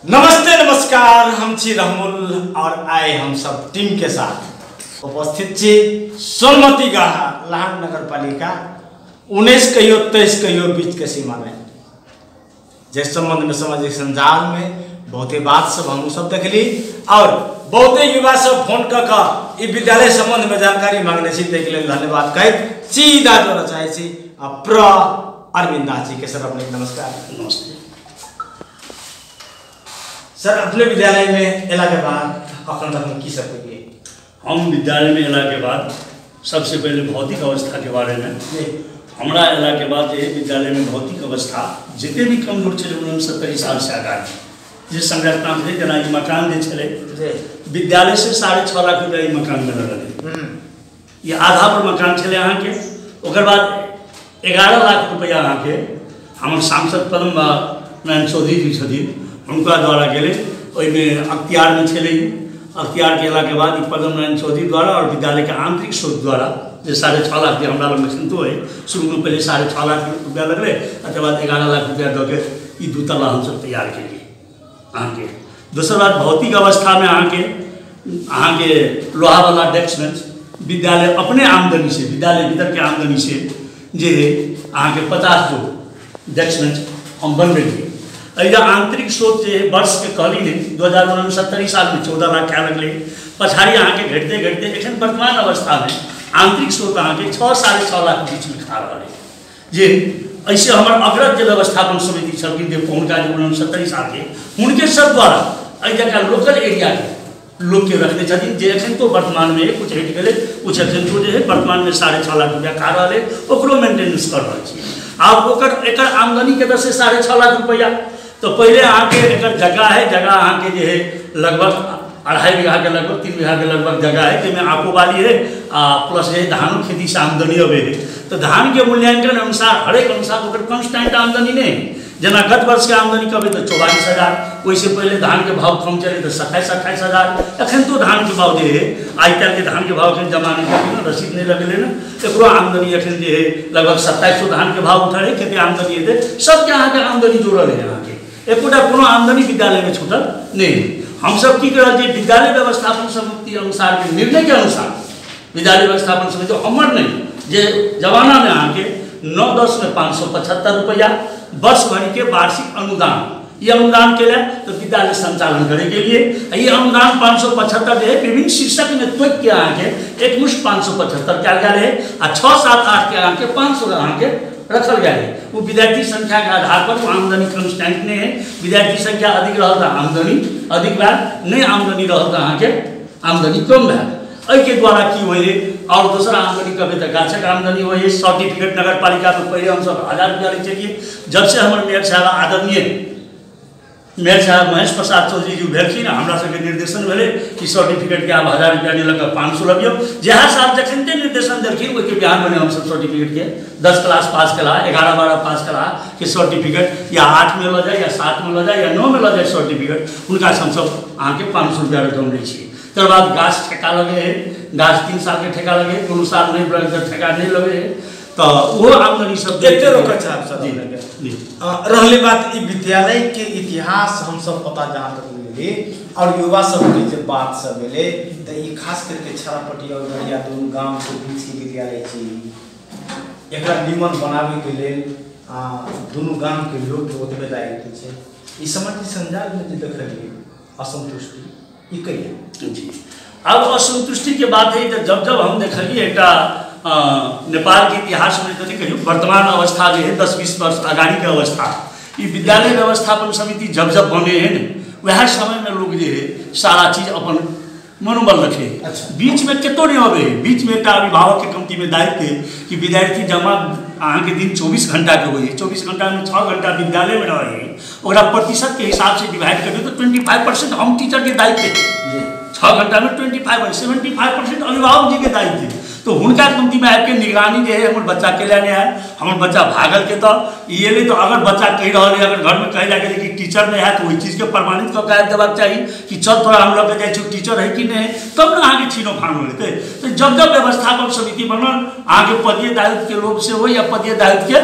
नमस्ते नमस्कार, हम छी रहमुल और आए हम सब टीम के साथ उपस्थित छी सोनमती गाहा लाहन नगर पालिका 19 कहियो 23 कहियो बीच के सीमा में जिस संबंध में सामाजिक संजाल में बहुते बात सब हम सब देखली और बहुते युवा सब फोन कर विद्यालय संबंध में जानकारी मांगने छी। देख ले धन्यवाद कहत सीधा जोड़ा चाहे छी प्र अरविंदा जी के। सर अपने नमस्कार। नमस्ते सर, अपने विद्यालय में एला के बाद अखन तक हम की सब करिए? हम विद्यालय में एला के बाद सबसे पहले भौतिक अवस्था के बारे में हमारा एला के बाद ये विद्यालय में भौतिक अवस्था जितने भी कमजोर चले 70 साल से आगामी जिस संरचना थे जना मकान जे चले विद्यालय से 6.5 लाख रुपया मकान में लगे। ये आधा पर मकान चले अहाँ के ओकर बाद 11 लाख रुपया अहाँ के हमारे सांसद पद्म नारायण चौधरी जी छथिन उनका द्वारा गेले में अख्तियार में चले अख्तियार केला के बाद पद्म नारायण चौधरी द्वारा और विद्यालय के आंतरिक स्रोत द्वारा जो 6.5 लाख जो हमारा लग चिंतो है शुरू में पहले 6.5 लाख रुपया लगले उसके बाद 11 लाख रुपया दे के ये 2 तला हम सब तैयार के लिए अहाँ के। दूसरा बात भौतिक अवस्था में अहाँ के लोहा वाला डेस्क बेंच विद्यालय अपने आमदनी से विद्यालय भीतर के आमदनी से जे अहाँ के 50 जो डेस्क बेंच हम बनबेलिए। अइजा आंतरिक स्रोत जो वर्ष के कहली ने 2069 साल में 14 लाख क्या लगले पछाड़ी अहाँ के घटते घटते एखन वर्तमान अवस्था में आंतरिक स्रोत अहाँ के 6-6.5 लाख बीच में खा रहा है। जे ऐसे हमारे अग्रज जो व्यवस्थापन समिति छलखिन हुनका जो 69 साल के उनके सब द्वारा अइ जगह लोकल एरिया के लोग के रखने छथिन जे एखन तो वर्तमान में कुछ हट गए कुछ एखन तो जो है वर्तमान में 6.5 लाख रुपया खा रहा है ओकरो मेंटेनेंस कर रहा है। आब ओकर एकर आमदनी के दर से 6.5 लाख रुपया तो पहले अहाँ के एकर जगह है अहाँ के जो है लगभग 2.5 बीघा के लगभग 3 बीघा के लगभग जगह है जिसमें आको वाली है प्लस है धान खेती से आमदनी अबे है। तो धान के मूल्यांकन अनुसार हरेक अनुसार ओकर कांस्टेंट आमदनी नहीं जना गत वर्ष के आमदनी कभी तो 44,000 वैसे पहले धान के भाव कम चले तो 27-28,000 एखन तो धान के भाव जो है आई कल के धान के भाव जमा नहीं रसीद नहीं लगले ना एक आमदनी एखन जो है लगभग 2700 धान के भाव उठा है खेती आमदनी है सबके अहाँ के आमदनी जोड़ल है। अहाँ के एकोटा कोनो आमदनी विद्यालय में छूटल नहीं। हम सब की कर विद्यालय व्यवस्थापन समिति अनुसार के निर्णय के अनुसार विद्यालय व्यवस्थापन समिति हमर नहीं जे जमाना में अहाँ के 9-10 में 575 रुपया वर्ष भर के वार्षिक अनुदान ये अनुदान के लिए तो विद्यालय संचालन करे के लिए ये अनुदान 575 जो है विभिन्न शीर्षक में त्वक के अहाँ के एक मुश्त 575 क्या गया है और 6-7-8 के अहाँ के 500 अहाँ के रखल गया है। वो विद्यार्थी संख्या के आधार पर वो आमदनी कंस्टेंट नहीं है। विद्यार्थी संख्या अधिक रहा था आमदनी अधिक भैल नहीं आमदनी रहा था अहाँ के आमदनी कम भैल के द्वारा की हुए और दूसरा आमदनी कभी तक गाछक आमदनी हुई सर्टिफिकेट नगर पालिका में पहले हम सब 1000 रुपया ले चलिए। जब से हमारे मेयर साहब आदरणीय मेयर साहब महेश प्रसाद चौधरी जी भेलखिन हमरा सबके निर्देशन भेले कि सर्टिफिकेट के आप 1000 रुपया नहीं लगा 500 लगियो जहाँ साहब जखन निर्देशन देलखिन ओके बिहान में हम सब सर्टिफिकेट के 10 क्लास पास कला 11-12 पास कला के सर्टिफिकेट या 8 में ल जाए या 7 में ल जाए या 9 में ल जाए सर्टिफिकेट उनका हम सब अहाँ के 500 रुपया रकम लै छी। तर बाद गाछ ठेका लगे है गाछ 3 साल के ठेका लगे कोनो साल नहीं बढ़ ठेका नहीं लगे है तो वो आमदनी सब देखते रोका चाह सब रहले बात ई विद्यालय के इतिहास हम सब पता जहाँ तक मिले और युवा सब के जब बात सब मिले तो ये खास करके छरापट्टी और गड़िया दोनों गांव के बीच के विद्यालय छी एकरा निमन बनावे के लेल दोनों गांव के लोग के ओतबे दायित्व छै। ई सामाजिक संजाल में जे देखलिए असंतुष्टि ई कहिए जी। अब असंतुष्टि के बात है जब हम देखलिए एक नेपाल के इतिहास में तो कहियो वर्तमान अवस्था जो है 10-20 वर्ष आगाड़ी के अवस्था ये विद्यालय व्यवस्थापन समिति जब बने हैं वह समय में लोग जो है सारा चीज अपन मनोबल रखे। अच्छा। बीच में केतो नहीं अबे बीच में एक अभिभावक के कमिटी में दायित्व है कि विद्यार्थी जमा अहाँ के दिन 24 घंटा के हुई 24 घंटा में 6 घंटा विद्यालय में रहे और प्रतिशत के हिसाब से डिवाइड करिए तो 25% हम टीचर के दायित्व है 6 घंटा में 75% अभिभावक जी के दायित्व है। तो उनका कमिटी में आके निगरानी जो है हमारे बच्चा के लिए है हमारे बच्चा भागल के तो ये नहीं तो अगर बच्चा कह रहा है अगर घर में कह जाके कि टीचर नहीं है तो वही चीज़ के प्रमाणित कर कह देवाक चाहिए कि चल थोड़ा हम लोग जाए टीचर है कि नहीं तब ना आगे छीनो फानो लेते। तो जब व्यवस्थापन समिति बनल आगे पदीय दायित्व के लोग से हो या पदीय दायित्व के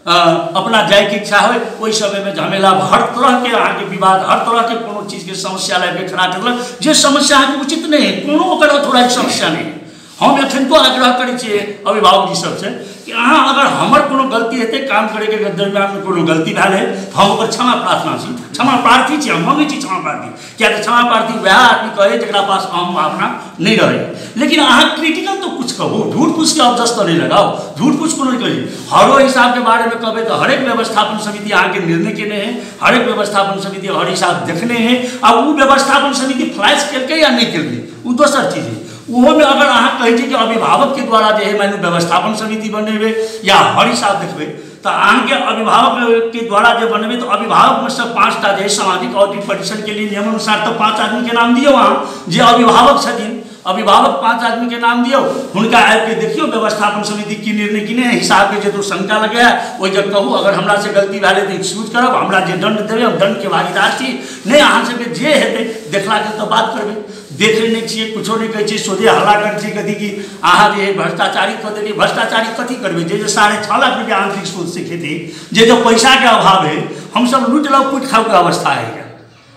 अपना जाए के इच्छा हो वही समय में झमेला हर तरह के अहाँ के विवाद हर तरह के कोनो चीज के समस्या लाके खड़ा करल जे समस्या अहाँ के उचित नहीं है कोनो ओकर थोड़ा समस्या नहीं है। हम एखन तो आग्रह करै छियै अभिभावक जी सबसे कि अहाँ अगर हमर कोनो गलती हेतै काम करे के दरमियान में कोनो गलती भेल है तो हम ओकर क्षमा प्रार्थना छी क्षमा प्रार्थी छी हम मांगै छी क्षमा प्रार्थी किया कि क्षमा प्रार्थी वह आदमी कहे जकरा पास आम भावना नहीं रहे। लेकिन अहाँ क्रिटिकल तो कुछ कहो झूठ पूछ के अब तो नहीं लगाओ झूठ पूछ को नहीं करी हरो हिसाब के बारे में कहबे तो हरेक व्यवस्थापन समिति अहाँ के निर्णय केने है हरेक व्यवस्थापन समिति हर हिसाब देखने हैं अब वो व्यवस्थापन समिति फ्लैश केलकै या नहीं केलकै वो दोसर चीज है। वो में अगर अहाँ कहे कि अभिभावक के द्वारा जो है मैंने व्यवस्थापन समिति बनेबे या हर हिसाब देखबे तो अहाँ के अभिभावक के द्वारा जो बनेबे तो अभिभावक में सब 5टा जो है सामाजिक ऑडिट परिषद के लिए नियम अनुसार तो 5 आदमी के नाम दियो वहाँ जे अभिभावक छथिन अभिभावक 5 आदमी के नाम दियो हुनका आबि के देखियो व्यवस्थापन समिति की निर्णय किने हिसाब के जो शंका लगे है वो जब कहूँ अगर हमरा से गलती भेल तो एक्सक्यूज करब हमरा जे दंड देवे हम दंड के भागीदार छी नहीं अहाँ सबके जे हेतै देखला के तो बात करबे देख नहीं छियै कुछो नहीं कहै छियै सोझे हल्ला करै छियै कथी कि अहाँ जे भ्रष्टाचारी कऽ देलियै भ्रष्टाचारी कथी करबै जे 6.5 लाख रुपया आंतरिक स्रोत से खेती जे जो पैसा के अभाव है हम सब लूट लो कुट खाओ के अवस्था है।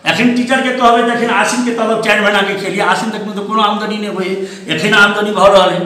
एखन टीचर के कहबे देखिन आसिन के तलब 4 महीना के खेलिए आसिन तक में तो कोनो आमदनी नहीं होय एखन आमदनी भऽ रहल है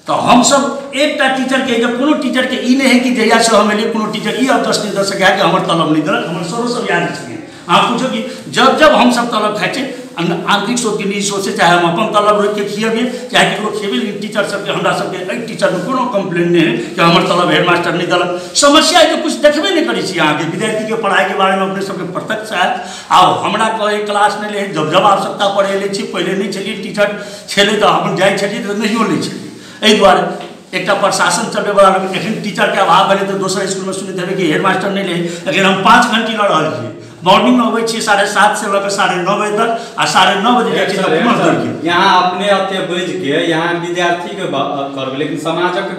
तो हम सब एकटा टीचर के जब कोनो टीचर के ई नहीं है कि जहिया से हम एलियै कोनो टीचर ई अब 10 नहीं दे सकै कि हमर तलब नहीं देलक हमर सरो सब याद छै। आप पूछो कि जब जब हम सब तलब खाइ छै आंतरिक स्रोत के निजी स्रोत से चाहे हम अपन तलब रोक के खियेबे चाहे केकरो खेबे टीचर सबके हमरा सबके एहि टीचर में कोनो कंप्लेन नहीं है कि हमर तलब हेडमास्टर नहीं देलक समस्या है तो कुछ देखबे नहीं करै छी अहाँ के विद्यार्थी के पढ़ाई के बारे में अपने सबके प्रत्यक्ष आयत आब हमरा कहे क्लास नहीं ले जब आवश्यकता पड़े ले छी पहले नहीं छलिए टीचर छले तो हम जाय छलिए तो नहीं लै छलिए एहि दुआरे एक प्रशासन चलबे वाला एखन टीचर के अभाव भेलै तो दोसर स्कूल में सुनैत हेबै कि हेडमास्टर नहीं ले लेकिन हम 5 घंटी लऽ रहल छियै मॉर्निंग में अबै छी 7:30 से लेकर 9:30 बजे तक आ 9:30 बजे जाइ छी तो पुनः दौड़ के यहाँ अपने अते बुझ के यहाँ विद्यार्थी के करबे लेकिन समाजक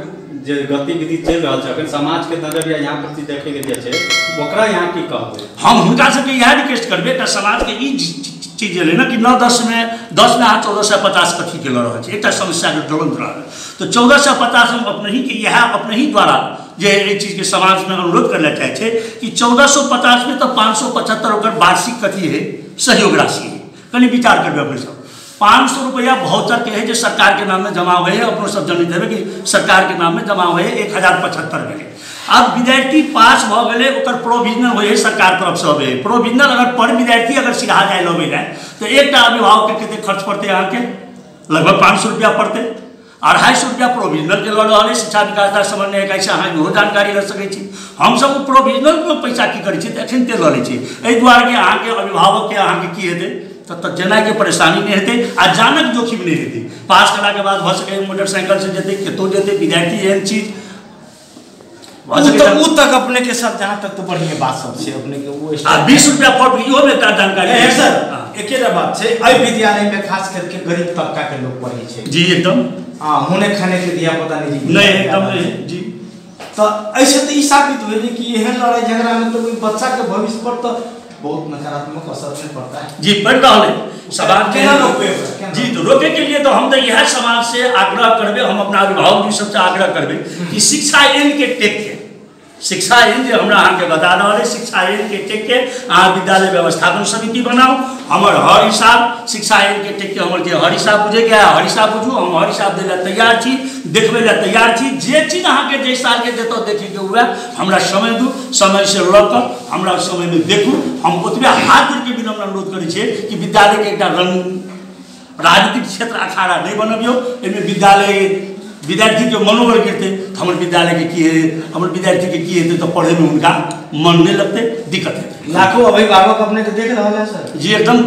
जे गतिविधि चल रहल छै अखन समाज के नजरिया यहाँ प्रति देखे के जे छै ओकरा यहाँ की कहबै हम हुनका सबके इएह रिक्वेस्ट करबे त समाज के ई चीज है ना कि 10 में अहाँ 1450 कथी के लऽ रहल छै एकटा समस्या के ज्वलंत रहल तो 1450 हम अपने ही के यह अपने ही द्वारा जे एक चीज के समाज में अनुरोध करना चाहे छे कि 1450 में तो 575 ओकर वार्षिक कथी है सहयोग राशि है कनी विचार करबे अपने सब 500 रुपया भाउचर के है जो सरकार के नाम में जमा हुए है अपनो सब जनित है कि सरकार के नाम में जमा हुए 1075 भेलै अब विद्यार्थी पास भ गेलै ओकर प्रोविजनल होय है सरकार तरफ से होय प्रोविजनल अगर पर विद्यार्थी अगर सिखा जाए लबे है तो एकटा अभिभावक के कते खर्च पड़ते अहाँ के लगभग 500 रुपया पड़ते 250 रुपया प्रोविजनल के लऽ रहल है शिक्षा विकास समन्वय इकाई से अहाँ इहो जानकारी लऽ सकै छी हम सब प्रोविजनल में पैसा की करै छी त एखन ते लऽ लै छी एहि दुआरे कि अहाँ के अभिभावक के अहाँ के की हेतै तब जेनाइ के परेशानी नहीं हेतै आ जानक जोखिम नहीं हेतै पास कला के बाद भ सकै मोटरसाइकिल से जेतै केतो जेतै विद्यार्थी एहन चीज वो तक अपने के साथ जहाँ तक तो बढ़िया बात सब से अपने के वो 20 रुपया पर इहो में जानकारी है सर एकेटा बात छै एहि विद्यालय में खास करके गरीब तबका के लोग पढ़ै छै जी एकदम हां होने खाने के दिया पता नहीं एकदम नहीं जी तो ऐसे तो ई साबित होइले कि एहन लड़ाई झगड़ा में तो बच्चा के भविष्य पर तो बहुत नकारात्मक असर नहीं पड़ता है जी पड़ रहा है समाज के जी तो रोके के लिए तो हम तो यह समाज से आग्रह करबे हम अपना अभिभावक जी सबसे आग्रह करबे कि शिक्षा एन के टेक के शिक्षा एन जो हमरा अहाँ के बता रहा है शिक्षा एन के टेक के अहाँ विद्यालय व्यवस्थापन समिति बनाओ हमर हर हिसाब शिक्षा एन के टेक के हमर जे हर हिसाब बुझे के हर हिसाब बुझू हम हर हिसाब दे ला तैयार छी देखबे ला तैयार छी जे चीज अहाँ के जे साल के देतो देखे के हुआ हमरा समय दू समय से लऽ कर हमरा समय में देखू हम ओतबे हाथ जोड़ के विनम्र अनुरोध करै छियै कि विद्यालय के एकटा राजनीतिक क्षेत्र अखाड़ा नहीं बनबियो एमे विद्यालय विद्यार्थी के मनोबल गिरते हमर विद्यालय के की है हमर विद्यार्थी के की है तो पढ़े में उनका मन नहीं लगते दिक्कत है लाखों अभिभावक अपने को देख रहा है सर जी एकदम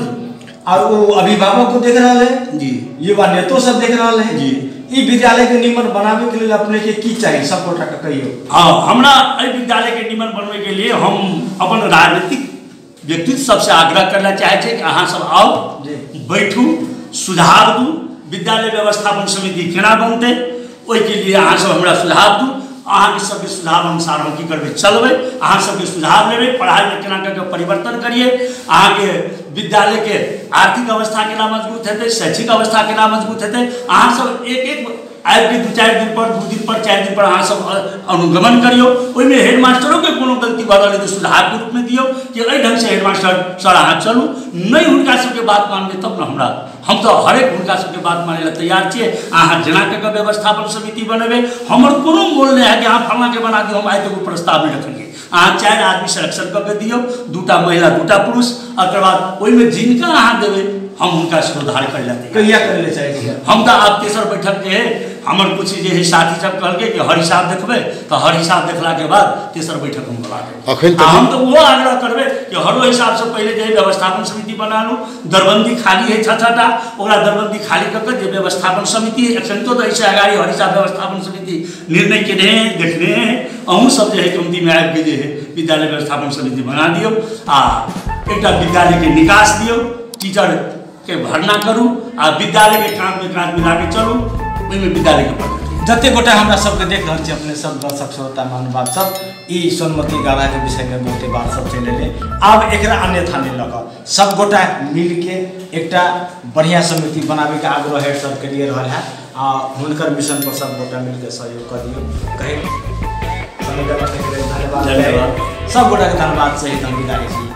और वो अभिभावक को देख रहा है जी युवा नेतो सब देख रहा है जी ई विद्यालय के निमन बनावे के लिए अपने के की चाहिए सपोर्ट कहियो हाँ हमरा एहि विद्यालय के निमन बनवे के लिए हम अपन राजनीतिक व्यक्तित्व सबसे आग्रह करना चाहे छे कि अहाँ सब आओ बैठू सुझाव दू विद्यालय व्यवस्थापन समिति केना बनते ओहि के लिए अहाँ सब हमरा सुझाव दू अहाँ के सबके सुझाव अनुसार हम की करबे चलबे अहाँ सबके सुझाव लेबे पढ़ाई में केना करके परिवर्तन करिए अहाँ के विद्यालय के आर्थिक अवस्था केना मजबूत हेतै शैक्षिक अवस्था केना मजबूत हेतै अहाँ सब एक एक आबि के 2-4 दिन पर 2 दिन पर 4 दिन पर अहाँ सब अनुगमन करियो। ओहिमे हेडमास्टरों के कोनो गलती भऽ रहल तऽ सुधार के रूप में दियौ कि एहि ढंग से हेडमास्टर सर अहाँ चलू। नहीं हुनका सबके बात मानबै तब न हमरा, हम तो हरेक हुनका सबके बात माने ला तैयार छियै। अहाँ जेना के व्यवस्थापन समिति बनेबै, हमर कोनो मोल नहीं है कि अहाँ फलना के बना दियौ। हम आइ तक प्रस्ताव नहीं रखलियै। अहाँ 4 आदमी सिलेक्शन कऽ के दियौ, 2टा महिला 2टा पुरुष, ओकर बाद ओहिमे जिनका अहाँ देबै हम उनका सुधार कर लेते। कहिया कर ले चाहिए हम तो आप तेसर बैठक जे है हमर कुछ जे है साथी सब कहलके कि हर हिसाब देखबै, तो हर हिसाब देखला के बाद तेसर बैठक हम बुला देबै। हम तो वो आग्रह करबै कि हर हिसाब से पहले जे व्यवस्थापन समिति बना लू। दरबंदी खाली है 6-6टा, ओकरा दरबंदी खाली करके जे व्यवस्थापन समिति एखन तो ऐसे अगाड़ी हर हिसाब व्यवस्थापन समिति निर्णय केने देखने अहूँ सब जे है कमिटी में आबि के जे है विद्यालय व्यवस्थापन समिति बना दियो आ एकटा विद्यालय के निकास दियो, टीचर के भरना करू आ विद्यालय के काम में काज मिला के चलू। ओहिमे विद्यालय के प्रगति जते गोटे हमरा सबके देख रहल छी, अपने सब दर्शक श्रोता महानुभाव सब ई सोनमती गाढ़ा के विषय में बहुते बात सब चल एलै। आब एकरा अन्यथा नहीं लऽ कऽ सब गोटा मिल के एकटा बढ़िया समिति बनाबे के आग्रह हेड सब के लिए रहल है आ हुनकर मिशन पर सब गोटा मिल के सहयोग कर दियो। कहे धन्यवाद सब गोटा के धन्यवाद सहित हम विदा छी।